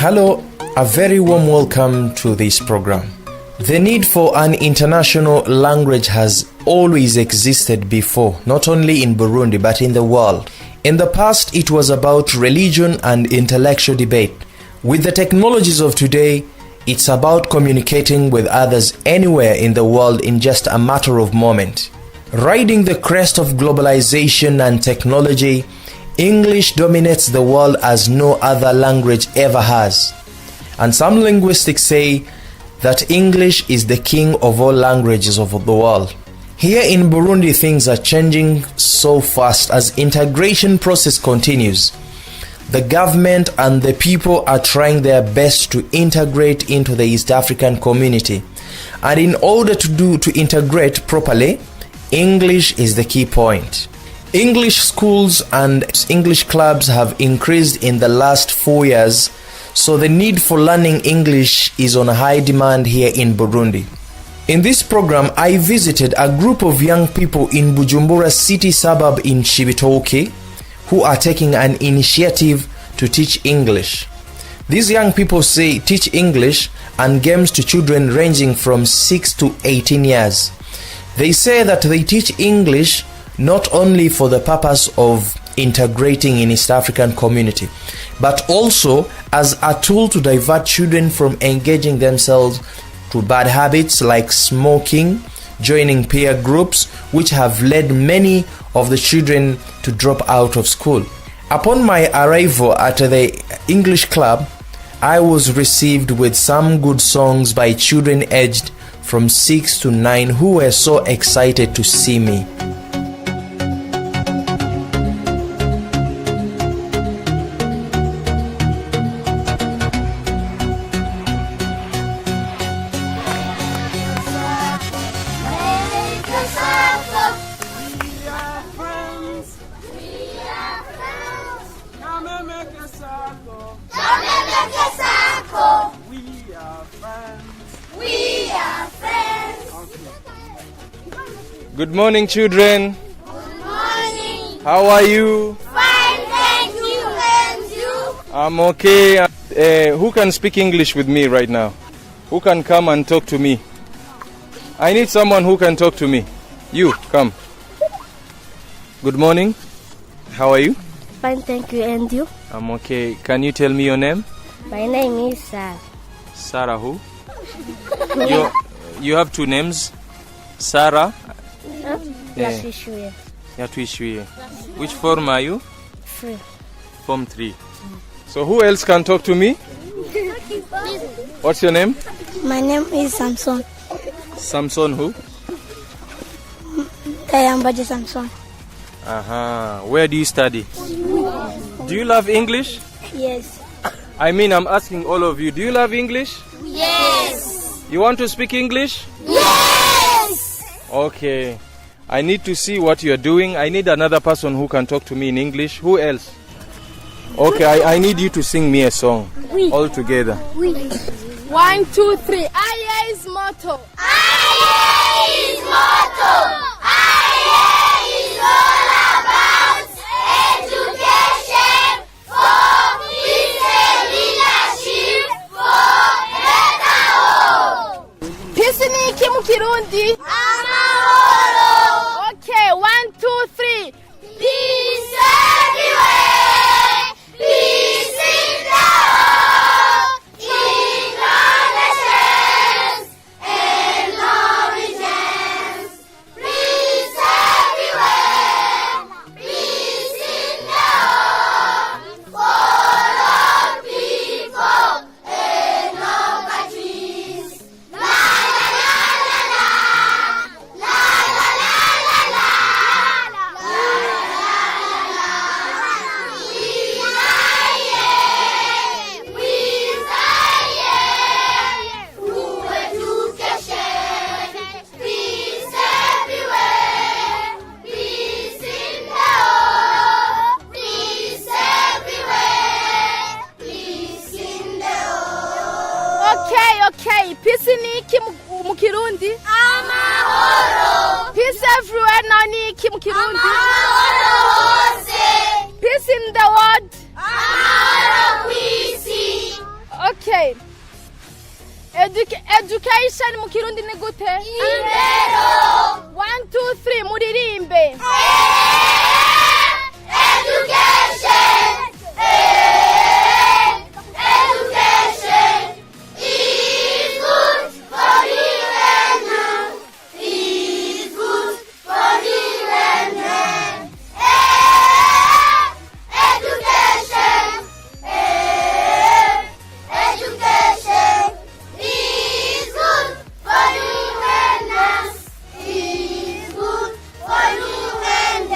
Hello, a very warm welcome to this program. The need for an international language has always existed before, not only in Burundi but in the world. In the past, it was about religion and intellectual debate. With the technologies of today, it's about communicating with others anywhere in the world in just a matter of moment. Riding the crest of globalization and technology, English dominates the world as no other language ever has. And some linguists say that English is the king of all languages of the world. Here in Burundi, things are changing so fast as integration process continues. The government and the people are trying their best to integrate into the East African community. And in order to integrate properly, English is the key point. English schools and English clubs have increased in the last 4 years, so the need for learning English is on high demand here in Burundi. In this program, I visited a group of young people in Bujumbura city suburb in Cibitoke who are taking an initiative to teach English. These young people say teach English and games to children ranging from 6 to 18 years. They say that they teach English not only for the purpose of integrating in East African community, but also as a tool to divert children from engaging themselves to bad habits like smoking, joining peer groups, which have led many of the children to drop out of school. Upon my arrival at the English club, I was received with some good songs by children aged from 6 to 9 who were so excited to see me. Good morning, children. Good morning. How are you? Fine, thank you. And you? I'm okay. Who can speak English with me right now? Who can come and talk to me? I need someone who can talk to me. You, come. Good morning. How are you? Fine, thank you. And you? I'm okay. Can you tell me your name? My name is Sarah. Sarah who? You have two names? Sarah? Yatuishue. Which form are you? 3. Form 3. So who else can talk to me? What's your name? My name is Samson. Samson who? Kayambaji Samson. Where do you study? Do you love English? Yes. I mean, I'm asking all of you, do you love English? Yes. You want to speak English? Yes. Okay. I need to see what you're doing. I need another person who can talk to me in English. Who else? Okay, I need you to sing me a song. All together. 1, 2, 3. Aye is motto. Aye is motto. Aye is all about education for peace and leadership for better home. Peace ni iki mu Kirundi? Amahoro. Okay, 1, 2, 3. Peace everywhere. Peace in the world. In all nations and origins. Peace everywhere. Peace in the world. For all people and all countries. La la la la la. La la la la la. La la la la la. Okay, peace ni iki mu Kirundi? Amahoro. Peace everywhere now ni iki mu Kirundi? Amahoro hose. Peace in the world? Amahoro kwisi. Education mu Kirundi ni gute? Indero. 1 2 3 muririmbe. Education. Education is good for the learner. Is good for the learner. Education. Education is good for the learners. Is good for the learners.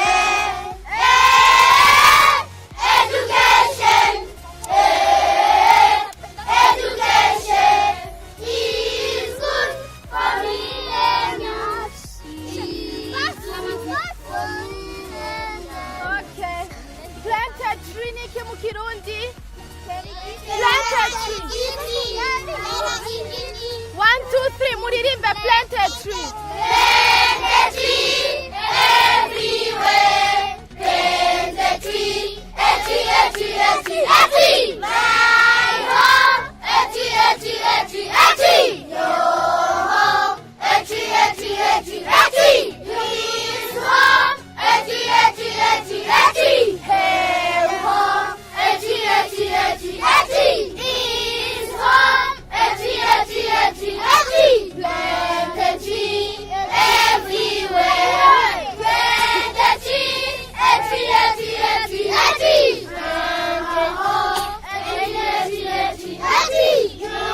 Education. Education is good for the learners. Okay. Plant a tree ni ki mu Kirundi? Plant a tree. 1 2 3 muririmbe plant a tree. Plant a tree everywhere. Plant a tree. A tree, a tree, a tree, a tree. My home. A tree, a tree, a tree, a tree. Your home. A tree, a tree, a tree, a tree. His home. A tree, a tree, a tree, a tree. Her home. A tree, a tree, a tree, a tree. His home. A tree, a tree, a tree, a tree. Plant a tree everywhere. Plant a tree. A tree, a tree, a tree, a tree. Plant a home. A tree, a tree, a tree, a tree. Your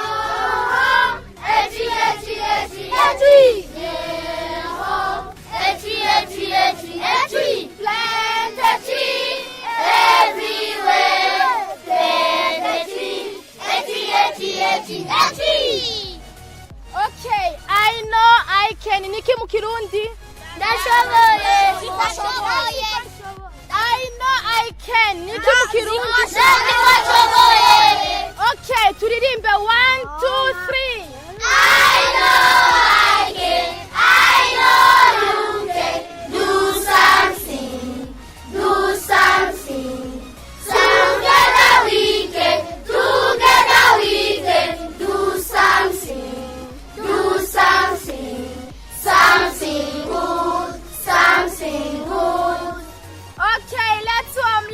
home. A tree, a tree, a tree, a tree. Their home. A tree, a tree, a tree, a tree. Plant a tree everywhere. Plant a tree. A tree, a tree, a tree, a tree. Okay, I know I can. Ni ki mu Kirundi? Ndashoboye. I know I can. Ni ki mu Kirundi? Ndashoboye. Okay, turirimbe 1 2 3. I know I can. I know you can. Do something. Do something. Together we can. Together we can. Do something. Do something. Something good. Something good. Okay, let's home.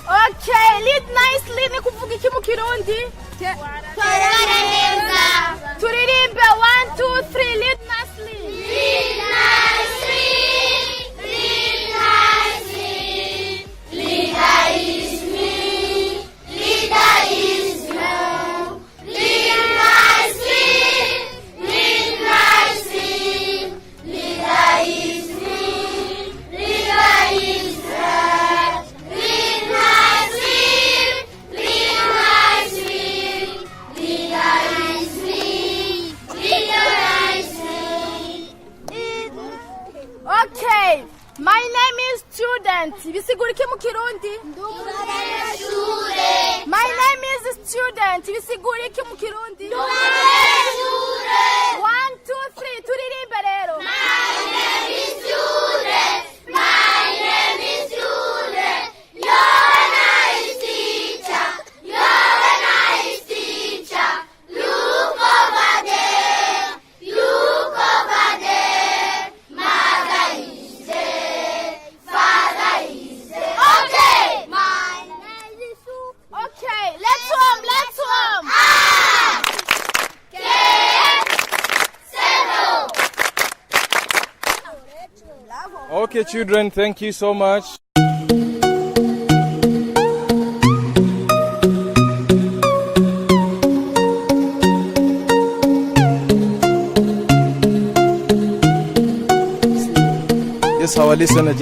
Okay, lead nicely. Ni kuvuga iki mu Kirundi? Twara neza. Turirimbe 1 2 3 lead nicely. Lead nicely. Lead nicely. Leader is me. Leader is you. Lead nicely. Lead nicely. Leader is me. Leader is her. Lead nicely. Lead nicely. Leader is me. Leader is me. Okay, my name is student. Bisigura iki mu Kirundi? Ndumunyeshure. My name is student. Bisigura iki mu Kirundi? Ndumunyeshure. 1 2 3 turirimbe rero. My name is student. My name is student. You're a nice teacher. You're a nice teacher. Look over there. Look over there. Mother is there. Father is there. Okay. My name is Okay, let's home. Okay, children, thank you so much. Yes, our listener,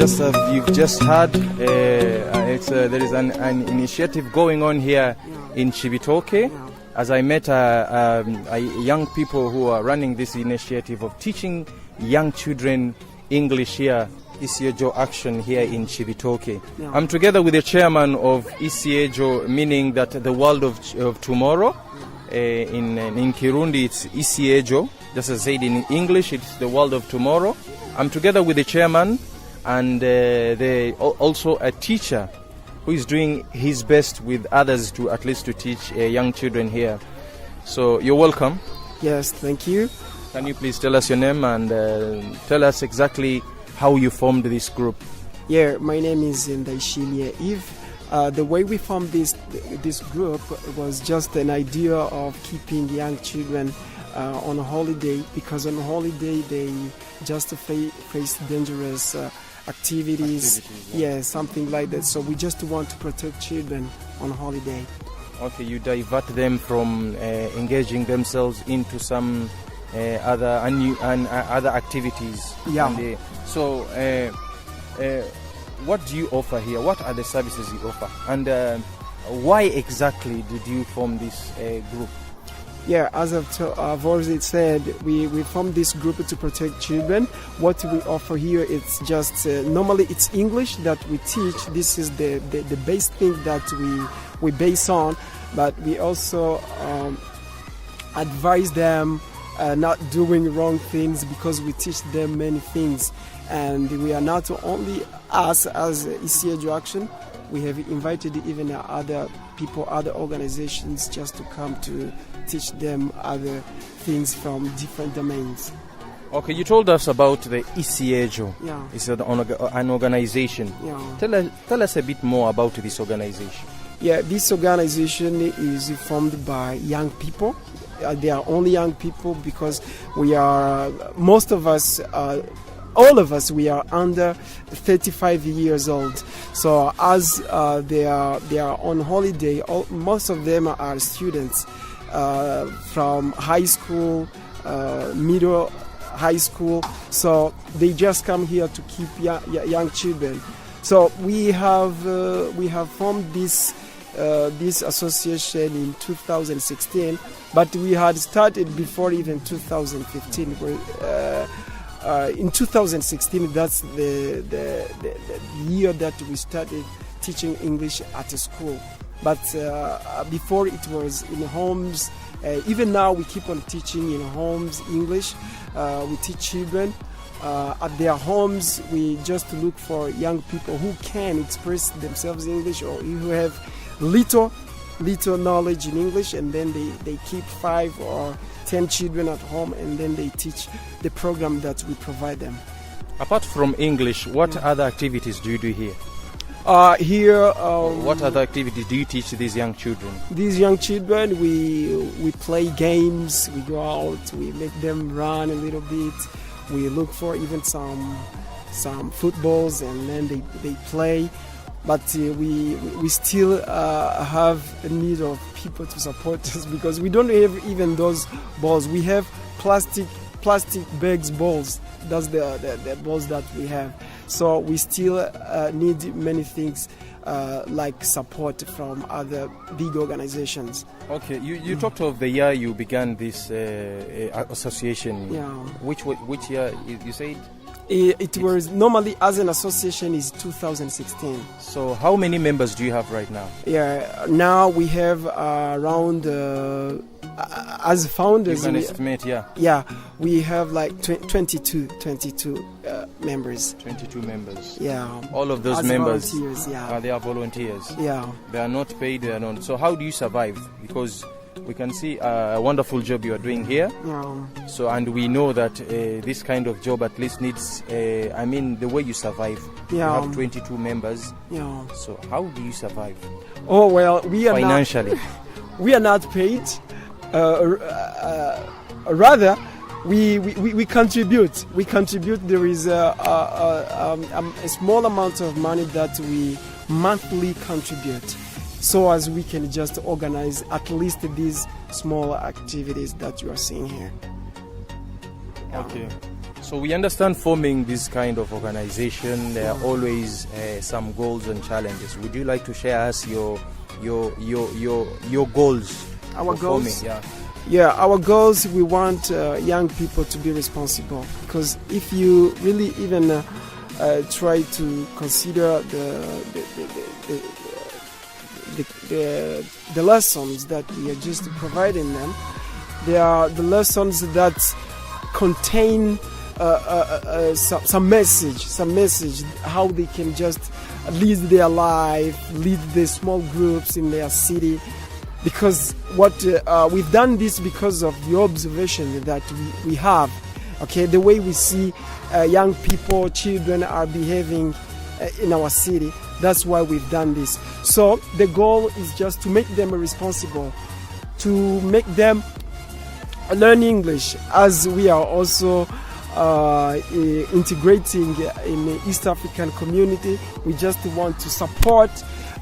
you've just heard, there is an initiative going on here in Chibitoke. As I met young people who are running this initiative of teaching young children English here, Isiejo Action here in Chibitoke. Yeah. I'm together with the chairman of Isiejo, meaning that the world of tomorrow. In Kirundi, it's Isiejo. Just as I said in English, it's the world of tomorrow. I'm together with the chairman, and also a teacher who is doing his best with others to at least to teach young children here. So you're welcome. Yes, thank you. Can you please tell us your name and tell us exactly how you formed this group? Yeah, my name is Ndaishimie Eve. The way we formed this group was just an idea of keeping young children on a holiday, because on a holiday they just face dangerous activities. Yeah, something like that. So we just want to protect children on holiday. Okay, you divert them from engaging themselves into some other activities. Yeah. And, what do you offer here? What are the services you offer? And why exactly did you form this group? Yeah, as I've already said, we formed this group to protect children. What we offer here, it's just normally it's English that we teach. This is the base thing that we base on, but we also advise them not doing wrong things, because we teach them many things. And we are not only us as ECAGO Action, we have invited even other people, other organizations, just to come to teach them other things from different domains. Okay, you told us about the ECAGO. Yeah. It's an organization. Yeah. Tell us a bit more about this organization. Yeah, this organization is formed by young people. They are only young people because we are, most of us, all of us, we are under 35 years old. So as they are on holiday, most of them are students from high school, middle high school. So they just come here to keep young children. So we have formed this association in 2016, but we had started before even 2015. In 2016, that's the year that we started teaching English at a school. But before, it was in homes. Even now, we keep on teaching in homes English. We teach children at their homes. We just look for young people who can express themselves in English, or who have little knowledge in English, and then they keep 5 or 10 children at home, and then they teach the program that we provide them. Apart from English, what other activities do you do here? What other activities do you teach these young children? These young children, we play games, we go out, we make them run a little bit, we look for even some footballs, and then they play. But we still have a need of people to support us, because we don't have even those balls. We have plastic bags balls. That's the balls that we have. So we still need many things like support from other big organizations. Okay, you talked of the year you began this association. Yeah. Which year you said? It was normally, as an association, is 2016. So how many members do you have right now? Yeah, now we have around, as founders, you can estimate, yeah. Yeah, we have like 22 members. 22 members. Yeah. All of those as members, volunteers, yeah. They are volunteers. Yeah. They are not paid. They are not. So how do you survive? Because we can see a wonderful job you are doing here. Yeah. So, and we know that this kind of job at least needs, the way you survive. Yeah. You have 22 members. Yeah. So how do you survive? Oh, well, we are financially. We are not paid. Rather, we contribute. We contribute. There is a small amount of money that we monthly contribute, so as we can just organize at least these small activities that you are seeing here. Okay. So we understand forming this kind of organization, there are always some goals and challenges. Would you like to share us your goals? Our goals? Forming, yeah, our goals, we want young people to be responsible, because if you really even try to consider the lessons that we are just providing them, they are the lessons that contain some message how they can just lead their life, lead the small groups in their city. Because what we've done this because of the observation that we have, okay, the way we see young people, children are behaving in our city. That's why we've done this. So the goal is just to make them responsible, to make them learn English, as we are also integrating in the East African community. We just want to support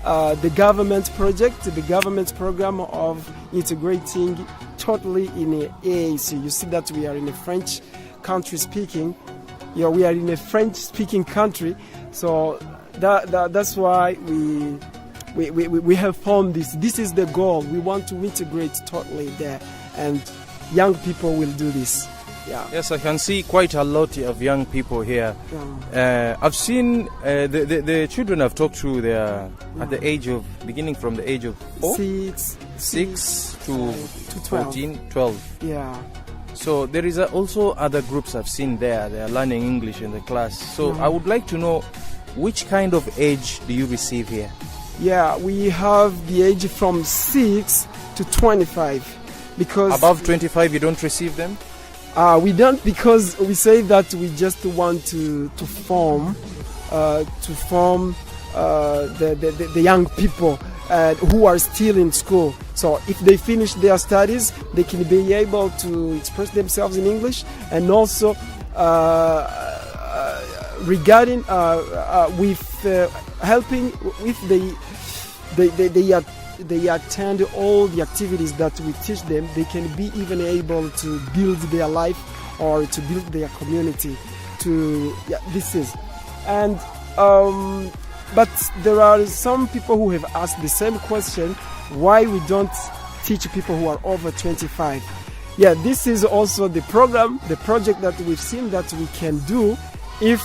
the government project, the government program of integrating totally in the AAC. You see that we are in a French country speaking. Yeah, we are in a French speaking country, so that's why we have formed this. This is the goal. We want to integrate totally there, and young people will do this. Yeah. Yes, I can see quite a lot of young people here. I've seen the children I've talked to. They are at the age of, beginning from the age of 4? 6 to 14, 12. Yeah. So there is also other groups I've seen there. They are learning English in the class. So I would like to know, which kind of age do you receive here? Yeah, we have the age from 6 to 25. Because above 25 you don't receive them? We don't, because we say that we just want to form the young people who are still in school. So if they finish their studies, they can be able to express themselves in English, and also regarding with helping if they attend all the activities that we teach them, they can be even able to build their life or to build their community. This is, and but there are some people who have asked the same question: why we don't teach people who are over 25? Yeah, this is also the program, the project that we've seen that we can do if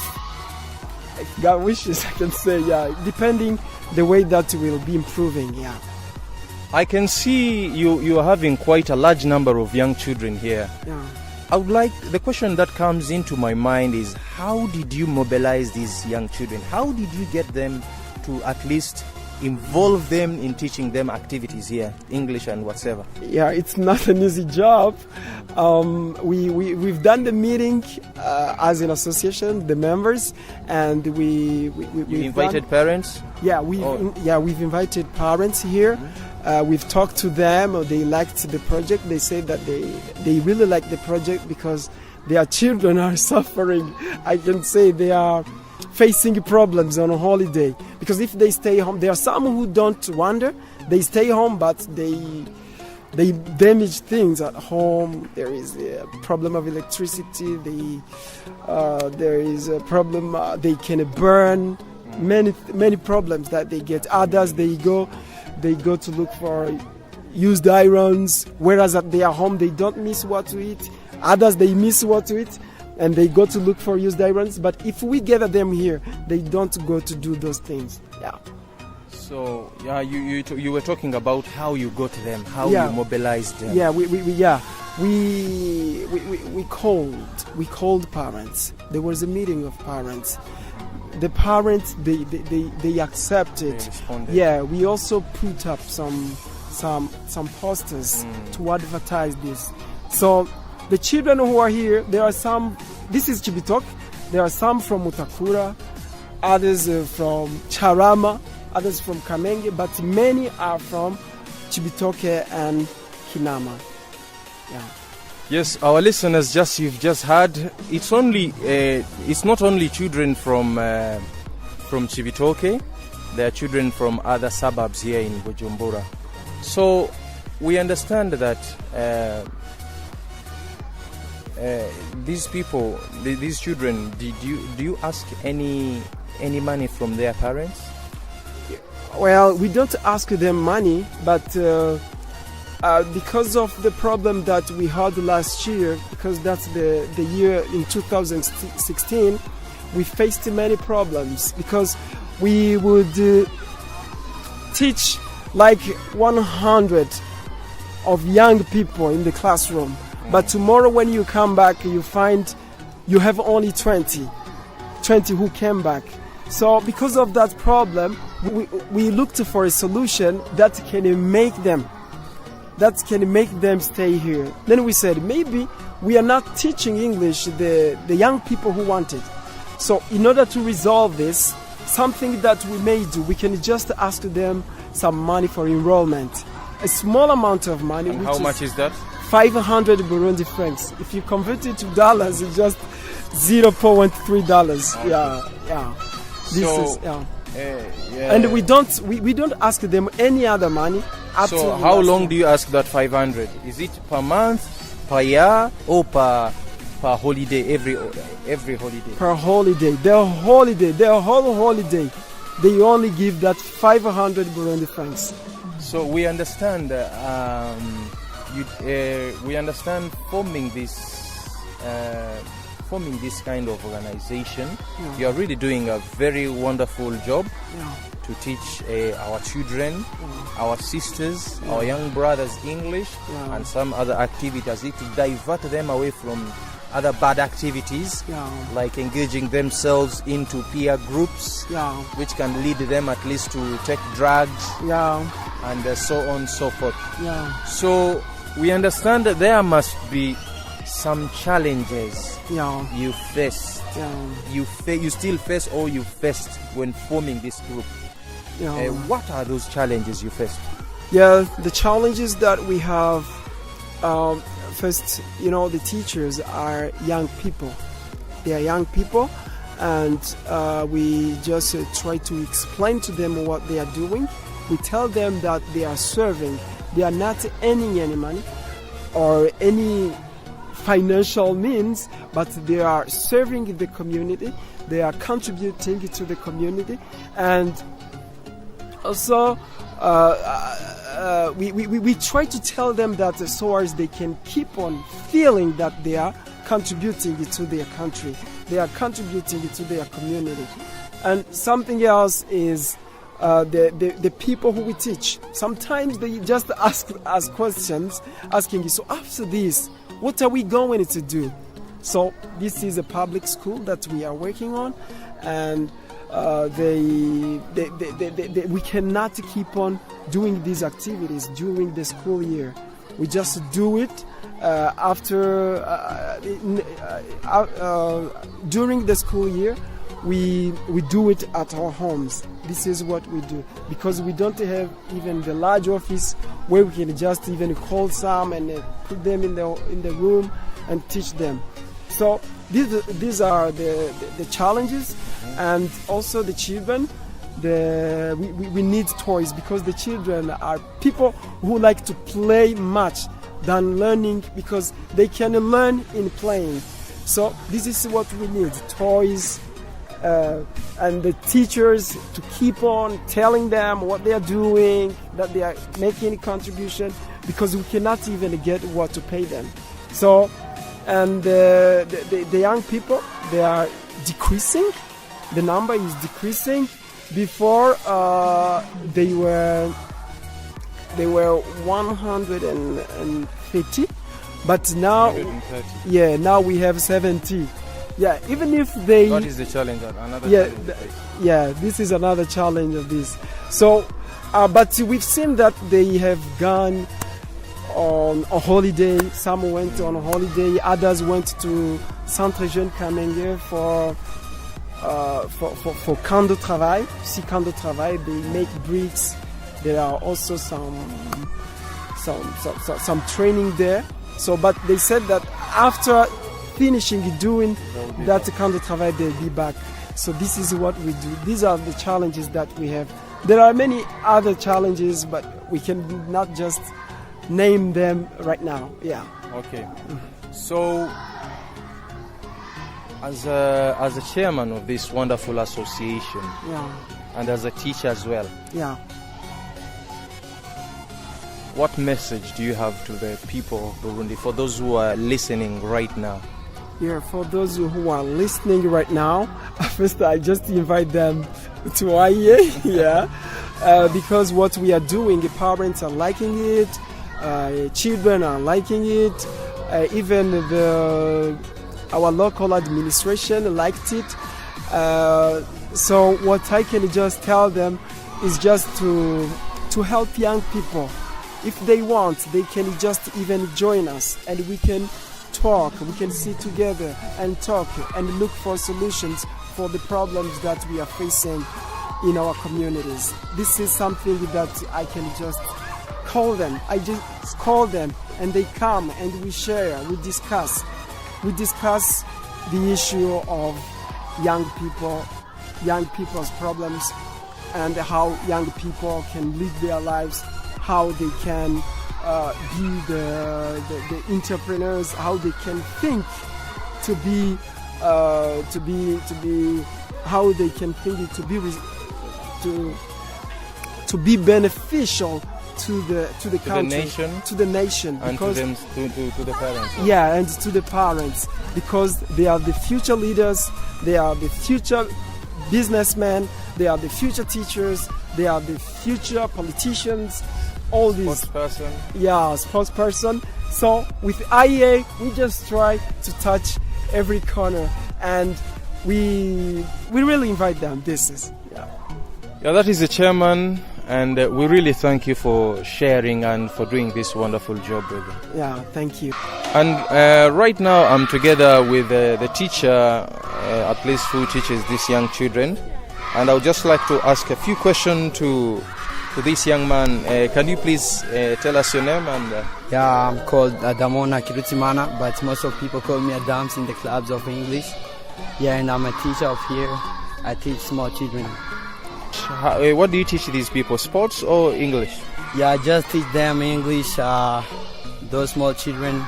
God wishes, I can say, yeah, depending the way that we'll be improving, yeah. I can see you are having quite a large number of young children here. Yeah. I would like, the question that comes into my mind is, how did you mobilize these young children? How did you get them to at least involve them in teaching them activities here, English and whatever? Yeah, it's not an easy job. We've done the meeting as an association, the members, and we invited parents? Yeah, we've invited parents here. We've talked to them. They liked the project. They said that they really like the project because their children are suffering. I can say they are facing problems on a holiday, because if they stay home, there are some who don't wander. They stay home, but they damage things at home. There is a problem of electricity. There is a problem. They can burn. Many problems that they get. Others they go to look for used irons, whereas at their home they don't miss what to eat. Others they miss what to eat, and they go to look for used irons. But if we gather them here, they don't go to do those things. Yeah. So yeah, you were talking about how you got them, how you mobilized them. Yeah, we called parents. There was a meeting of parents. The parents they accepted. They responded. Yeah, we also put up some posters to advertise this. So the children who are here, there are some. This is Chibitok. There are some from Mutakura, others from Charama, others from Kamenge, but many are from Chibitoke and Kinama. Yeah. Yes, our listeners, you've just heard. It's not only children from Chibitoke. There are children from other suburbs here in Bujumbura. So we understand that these people, these children, do you ask any money from their parents? Well, we don't ask them money, but because of the problem that we had last year, because that's the year in 2016, we faced many problems, because we would teach like 100 of young people in the classroom. But tomorrow when you come back, you find you have only 20 who came back. So because of that problem, we looked for a solution that can make them stay here. Then we said, maybe we are not teaching English the young people who want it. So in order to resolve this, something that we may do, we can just ask them some money for enrollment. A small amount of money. And how much is that? 500 Burundi francs. If you convert it to dollars, it's just $0.3. Okay. Yeah. Yeah. And we don't ask them any other money. So how long do you ask that 500? Is it per month, per year, or per holiday? Every holiday. Per holiday. Their whole holiday, they only give that 500 Burundi francs. So we understand. We understand forming this kind of organization. Yeah. You are really doing a very wonderful job. Yeah. To teach our children, our sisters, our young brothers English, and some other activities to divert them away from other bad activities, like engaging themselves into peer groups, which can lead them at least to take drugs, and so on and so forth. So we understand that there must be some challenges you faced. You still face or you faced when forming this group. What are those challenges you faced? The challenges that we have, first, the teachers are young people. They are young people, and we just try to explain to them what they are doing. We tell them that they are serving. They are not earning any money or any financial means, but they are serving the community. They are contributing to the community, and also, we try to tell them that so as they can keep on feeling that they are contributing to their country, they are contributing to their community. And something else is the people who we teach. Sometimes they just ask us questions, asking, so after this, what are we going to do? So this is a public school that we are working on, and we cannot keep on doing these activities during the school year. We just do it during the school year. We do it at our homes. This is what we do, because we don't have even the large office where we can just even call some and put them in the room and teach them. So these are the challenges, and also the children. We need toys, because the children are people who like to play much than learning, because they can learn in playing. So this is what we need: toys, and the teachers to keep on telling them what they are doing, that they are making a contribution, because we cannot even get what to pay them. So. And the young people, they are decreasing. The number is decreasing. Before they were 150, but now 130. Now we have 70. Even if they. What is the challenge? Challenge. This is another challenge of this. So, but we've seen that they have gone on a holiday. Some went on a holiday, others went to Centre Jeune Kamenge for camp de travail. See, camp de travail, they make bricks. There are also some training there. So, but they said that after finishing doing that camp de travail, they'll be back. So this is what we do. These are the challenges that we have. There are many other challenges, but we can not just name them right now. Okay. So, as a chairman of this wonderful association, and as a teacher as well, what message do you have to the people of Burundi, for those who are listening right now? For those who are listening right now, first I just invite them to IE, because what we are doing, the parents are liking it. Children are liking it. Even our local administration liked it. So what I can just tell them is just to help young people. If they want, they can just even join us, and we can talk, we can sit together and talk and look for solutions for the problems that we are facing in our communities. This is something that I can just call them. I just call them and they come and we share, we discuss. We discuss the issue of young people's problems, and how young people can live their lives, how they can be the entrepreneurs, how they can think to be how they can think it to be beneficial to the country, to the nation, and because to the parents. Yeah, and to the parents, because they are the future leaders, they are the future businessmen, they are the future teachers, they are the future politicians, all these. Sportsperson. Yeah, sportsperson. So with IEA, we just try to touch every corner, and we really invite them. Yeah, that is the chairman, and we really thank you for sharing and for doing this wonderful job, brother. Yeah, thank you. And right now I'm together with the teacher, at least who teaches these young children, and I would just like to ask a few questions to this young man. Can you please tell us your name? And Yeah, I'm called Adamona Kirutimana, but most of people call me Adams in the clubs of English. Yeah, and I'm a teacher of here. I teach small children. what do you teach these people, sports or English? Yeah, I just teach them English, those small children,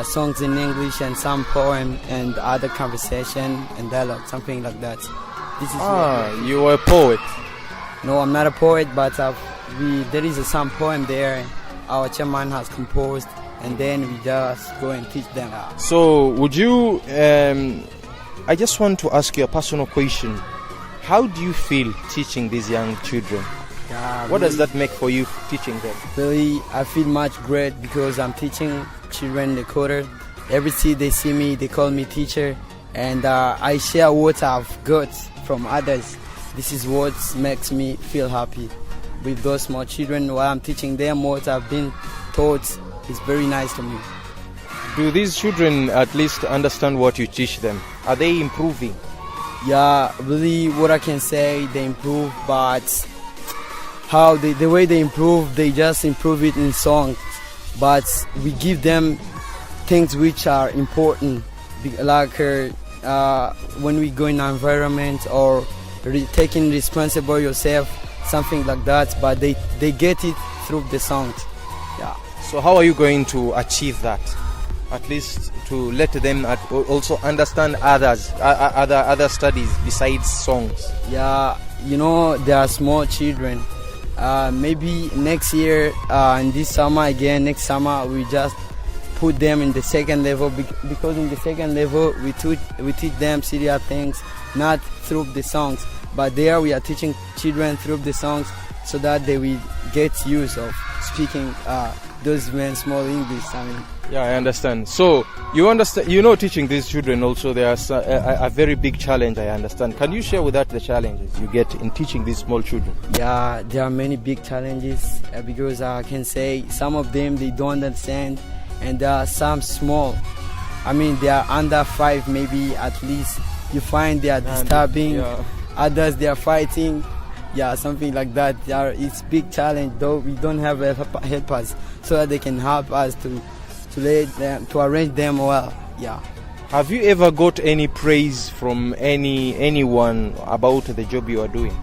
songs in English and some poem and other conversation and dialogue, something like that. This is you are a poet. No, I'm not a poet, but there is some poem there our chairman has composed, and then we just go and teach them. So would you, I just want to ask you a personal question. How do you feel teaching these young children? What does that make for you, teaching them? Really, I feel much great because I'm teaching children the coder. Every time they see me, they call me teacher, and I share what I've got from others. This is what makes me feel happy with those small children. While I'm teaching them what I've been taught, is very nice to me. Do these children at least understand what you teach them? Are they improving? Yeah, really, what I can say, they improve, but how the way they improve, they just improve it in songs. But we give them things which are important, like when we go in an environment or taking responsible yourself, something like that. But they get it through the songs. Yeah. So how are you going to achieve that? At least to let them also understand other studies besides songs. Yeah, they are small children. Maybe next year, in this summer again, next summer we just put them in the second level, because in the second level we teach them serious things, not through the songs, but there we are teaching children through the songs so that they will get used of speaking those small English. Yeah, I understand. So you understand, teaching these children also, there's a very big challenge, I understand. Can you share with us the challenges you get in teaching these small children? Yeah, there are many big challenges because I can say some of them they don't understand, and there are some small. They are under 5 maybe at least. You find they are disturbing, others they are fighting. Yeah, something like that. It's big challenge, though we don't have helpers so that they can help us to arrange them well. Yeah. Have you ever got any praise from anyone about the job you are doing?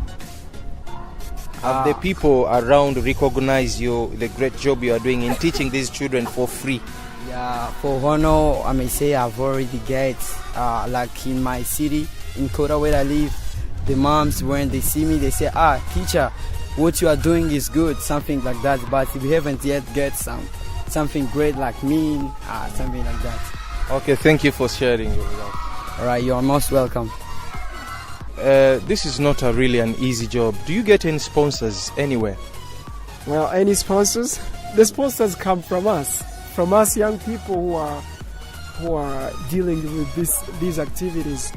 Have the people around recognize the great job you are doing in teaching these children for free? Yeah, for honor, I may say I've already get, like in my city, in Kota where I live, the moms, when they see me, they say, teacher, what you are doing is good, something like that. But we haven't yet get something great like me, something like that. Okay, thank you for sharing your love. All right, you are most welcome. This is not really an easy job. Do you get any sponsors anywhere? Well, any sponsors? The sponsors come from us young people who are dealing with these activities.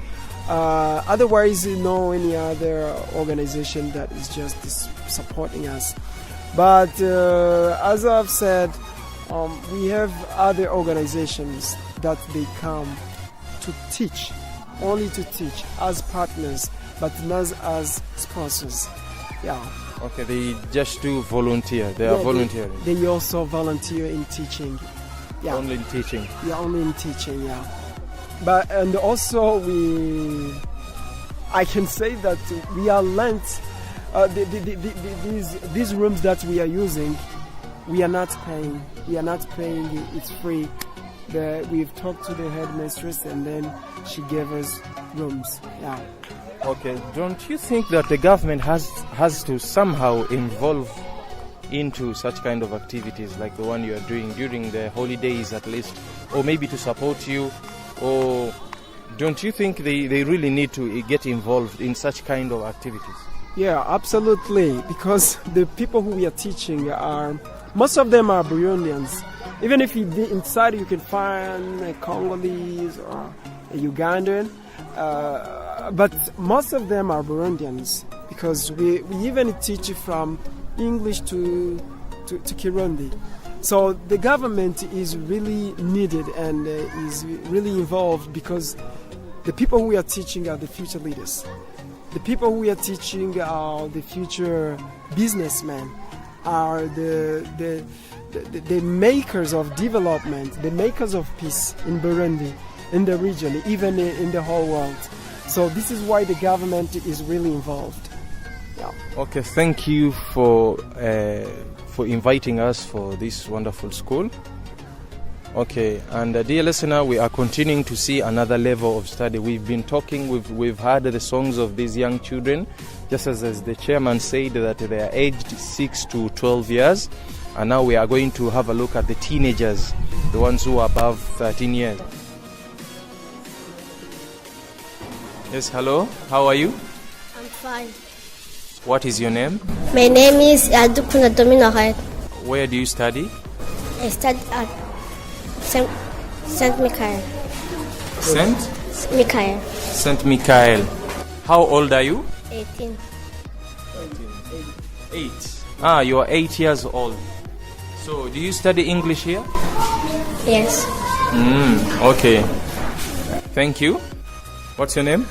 Otherwise, no any other organization that is just supporting us. But as I've said, we have other organizations that they come to teach, only to teach as partners, but not as sponsors. Yeah. Okay, they just do volunteer. They are volunteering. They also volunteer in teaching. Yeah. Only in teaching. Yeah, only in teaching. Yeah. But and also I can say that we are lent. These rooms that we are using, we are not paying. We are not paying. It's free. We've talked to the headmistress, and then she gave us rooms. Yeah. Okay. Don't you think that the government has to somehow involve into such kind of activities like the one you are doing during the holidays, at least, or maybe to support you, or don't you think they really need to get involved in such kind of activities? Yeah, absolutely. Because the people who we are teaching most of them are Burundians. Even if inside you can find a Congolese or a Ugandan, but most of them are Burundians, because we even teach from English to Kirundi. So the government is really needed and is really involved, because the people who we are teaching are the future leaders. The people who we are teaching are the future businessmen, are the makers of development, the makers of peace in Burundi, in the region, even in the whole world. So this is why the government is really involved. Yeah. Okay, thank you for inviting us for this wonderful school. Okay, and dear listener, we are continuing to see another level of study. We've been talking, we've heard the songs of these young children, just as the chairman said that they are aged 6 to 12 years. And now we are going to have a look at the teenagers, the ones who are above 13 years. Yes, hello, how are you? I'm fine. What is your name? My name is Adukuna Dominoret. Where do you study? I study at Saint Michael. Saint? Michael. Saint Michael. How old are you? 18. 8. Ah, you are 8 years old. So, do you study English here? Yes. Okay. Thank you. What's your name?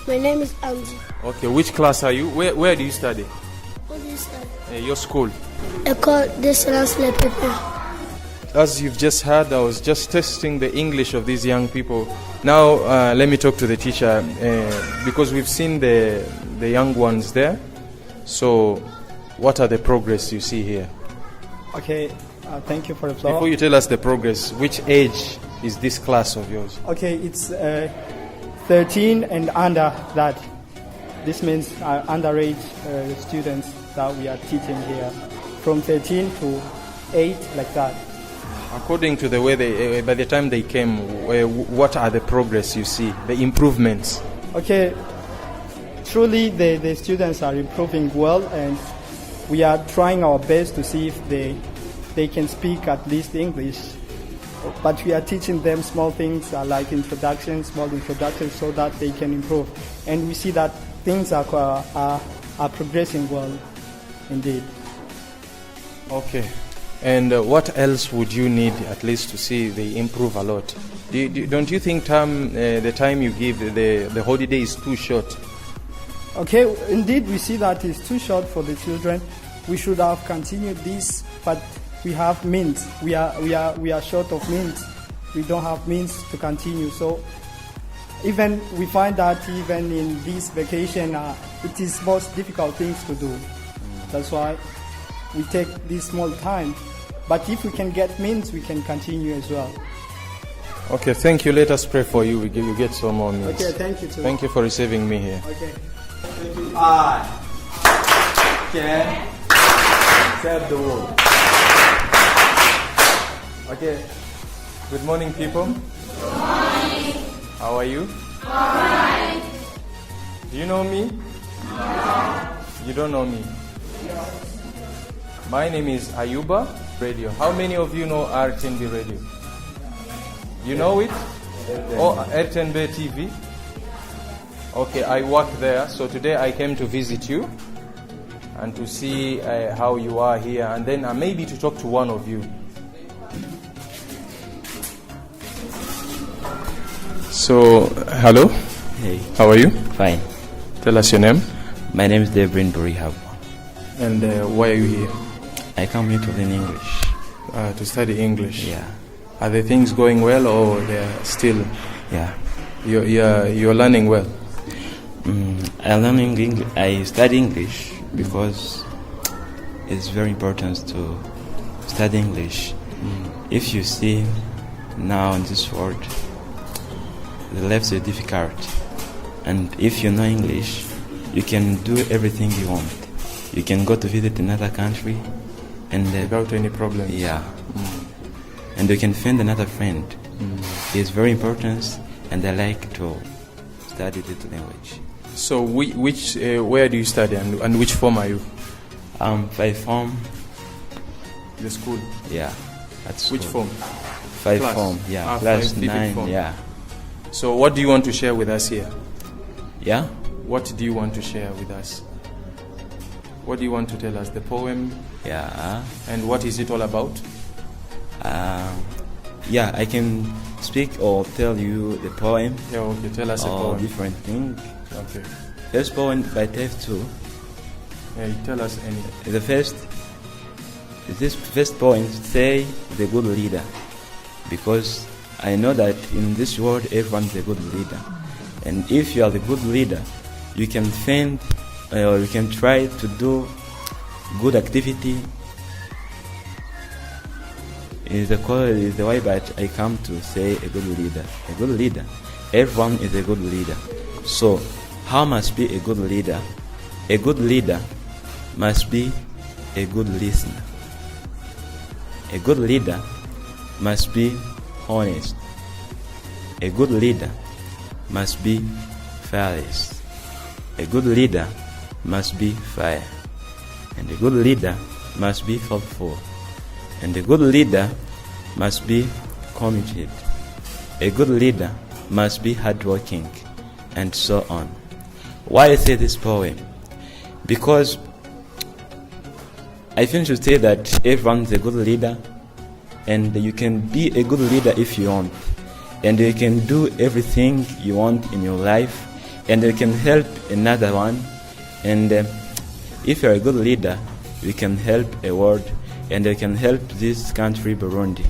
My name is Angie. Okay, which class are you? Where do you study? What do you study? Your school. École d'excellence Les Pépins. As you've just heard, I was just testing the English of these young people. Now, let me talk to the teacher, because we've seen the young ones there. So, what are the progress you see here? Okay, thank you for the floor. Before you tell us the progress, which age is this class of yours? Okay, it's 13 and under that. This means underage students that we are teaching here, from 13 to 8, like that. According to the way they, by the time they came, what are the progress you see, the improvements? Okay, truly the students are improving well, and we are trying our best to see if they can speak at least English. But we are teaching them small things like small introductions, so that they can improve. And we see that things are progressing well, indeed. Okay. And what else would you need at least to see they improve a lot? Don't you think the time you give, the holiday is too short? Okay, indeed we see that it's too short for the children. We should have continued this, but we have means. We are short of means. We don't have means to continue. So even we find that even in this vacation, it is most difficult things to do. That's why we take this small time. But if we can get means, we can continue as well. Okay, thank you. Let us pray for you. You get some more means. Okay, thank you too. Thank you for receiving me here. Okay. I can serve the world. Okay. Good morning, people. Good morning. How are you? Alright. Do you know me? No. You don't know me? Yes. My name is Ayuba Radio. How many of you know RTNB Radio? You know it? Oh, RTNB TV. Okay, I work there. So today I came to visit you and to see how you are here, and then maybe to talk to one of you. So, hello. Hey. How are you? Fine. Tell us your name. My name is Devin Burihab. And why are you here? I come here to learn English. To study English. Yeah. Are the things going well, or they're still? Yeah. You're learning well. I study English because it's very important to study English. If you see now in this world, the lives are difficult, and if you know English, you can do everything you want. You can go to visit another country, and without any problems. Yeah. And you can find another friend. It's very important, and I like to study this language. So, where do you study, and which form are you? 5 form. The school. Yeah. At school. Which form? 5 form. Yeah. Class 9. Form. Yeah. So, what do you want to share with us here? Yeah. What do you want to share with us? What do you want to tell us? The poem? Yeah. And what is it all about? Yeah, I can speak or tell you the poem. Yeah, okay, tell us a poem. Different thing. Okay. First poem by Tef2. Yeah, tell us any. This first poem say the good leader, because I know that in this world everyone is a good leader, and if you are the good leader, you can find or you can try to do good activity. Is the way that I come to say a good leader. A good leader. Everyone is a good leader. So, how must be a good leader? A good leader must be a good listener. A good leader must be honest. A good leader must be fearless. A good leader must be fair. And a good leader must be thoughtful. And a good leader must be committed. A good leader must be hardworking, and so on. Why I say this poem? Because I think to say that everyone is a good leader, and you can be a good leader if you want, and you can do everything you want in your life, and you can help another one, and if you're a good leader, you can help a world, and you can help this country, Burundi.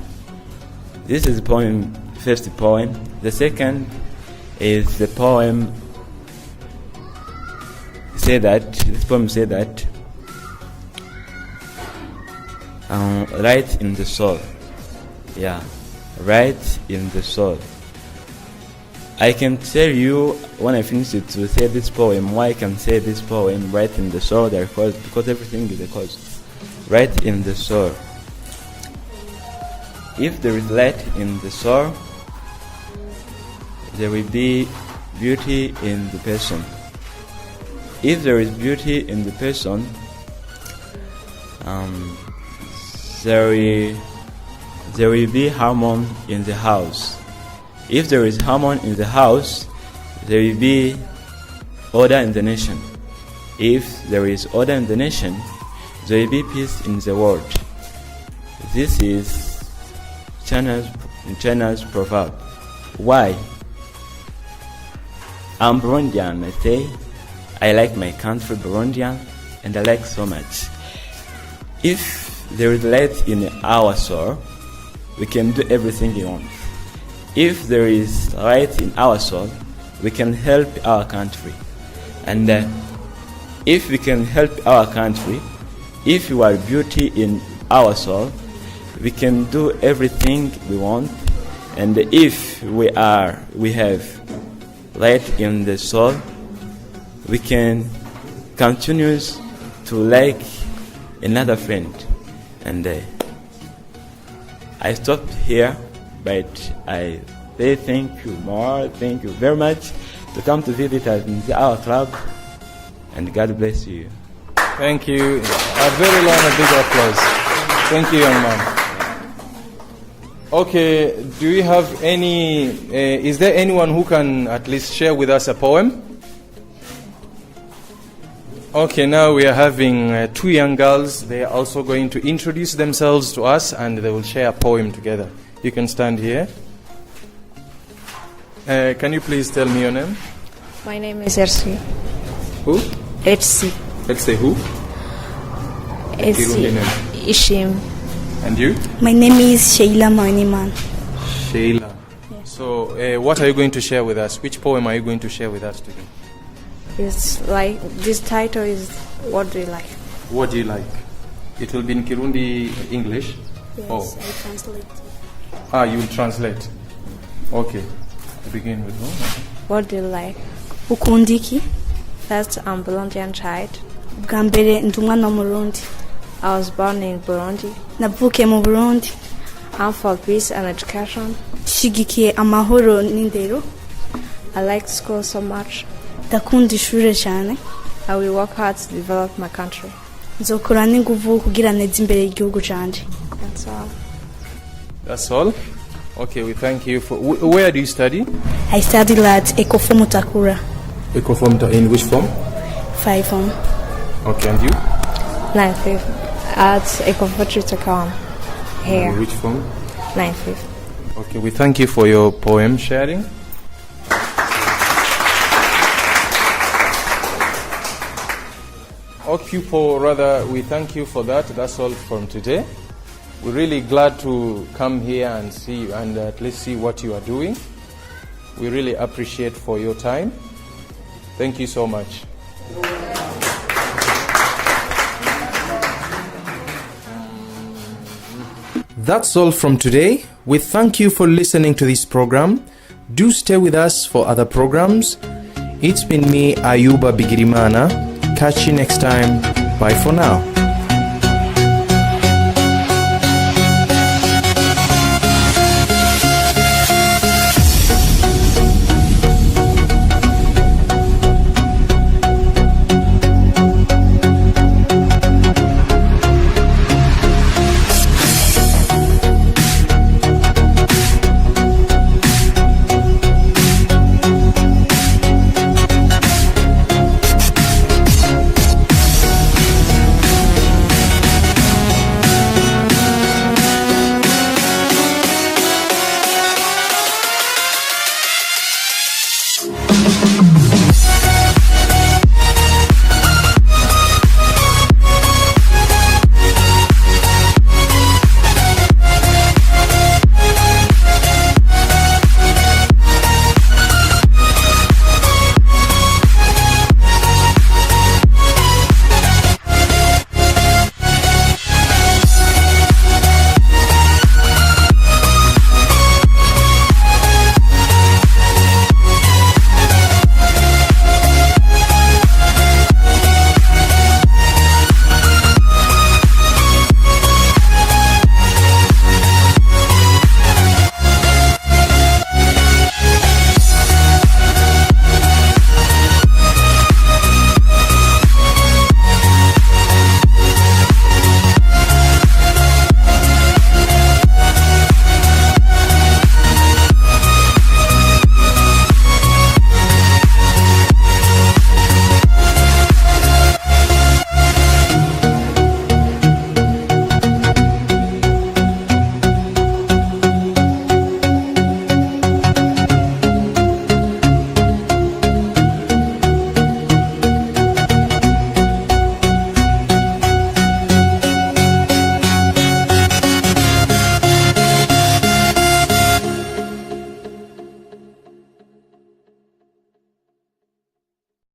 This is the poem, first poem. The second is the poem this poem say that right in the soul. Yeah, right in the soul. I can tell you when I finish it to say this poem, why I can say this poem right in the soul, because everything is a cause. Right in the soul. If there is light in the soul, there will be beauty in the person. If there is beauty in the person, there will be harmony in the house. If there is harmony in the house, there will be order in the nation. If there is order in the nation, there will be peace in the world. This is China's proverb. Why? I'm Burundian, I say. I like my country, Burundian, and I like so much. If there is light in our soul, we can do everything we want. If there is light in our soul, we can help our country. And if we can help our country, if you are beauty in our soul, we can do everything we want. And if we have light in the soul, we can continue to like another friend. And I stop here, but I say thank you very much to come to visit us in our club, and God bless you. Thank you. A very long and big applause. Thank you, young man. Okay, do you have any, is there anyone who can at least share with us a poem? Okay, now we are having two young girls. They are also going to introduce themselves to us and they will share a poem together. You can stand here. Can you please tell me your name? My name is Ersi. Who? Etsi. Let's say who? Etsi. Ishim. And you? My name is Sheila Maniman. Sheila. Yes. So, what are you going to share with us? Which poem are you going to share with us today? It's like, this title is, What Do You Like? What do you like? It will be in Kirundi English? Yes, I translate. You will translate. Okay. To begin with, What do you like? Ukundiki. First, I'm Burundian child. Bwambere ndi umwana w'umurundi. I was born in Burundi. Navukiye mu Burundi. I'm for peace and education. Shigikiye amahoro n'indero. I like school so much. Ndakunda ishure cyane. I will work hard to develop my country. Nzokora n'inguvu kugira neze imbere igihugu canje. That's all. That's all? Okay, we thank you for... Where do you study? I study at Ecofom Takura. Ecofom, in which form? 5 form. Okay, and you? 9th, 5th. At Ecofom Takura. Here. Which form? 9th, 5th. Okay, we thank you for your poem sharing. Okay, we thank you for that. That's all from today. We're really glad to come here and see you and at least see what you are doing. We really appreciate for your time. Thank you so much. That's all from today. We thank you for listening to this program. Do stay with us for other programs. It's been me, Ayuba Bigirimana. Catch you next time. Bye for now.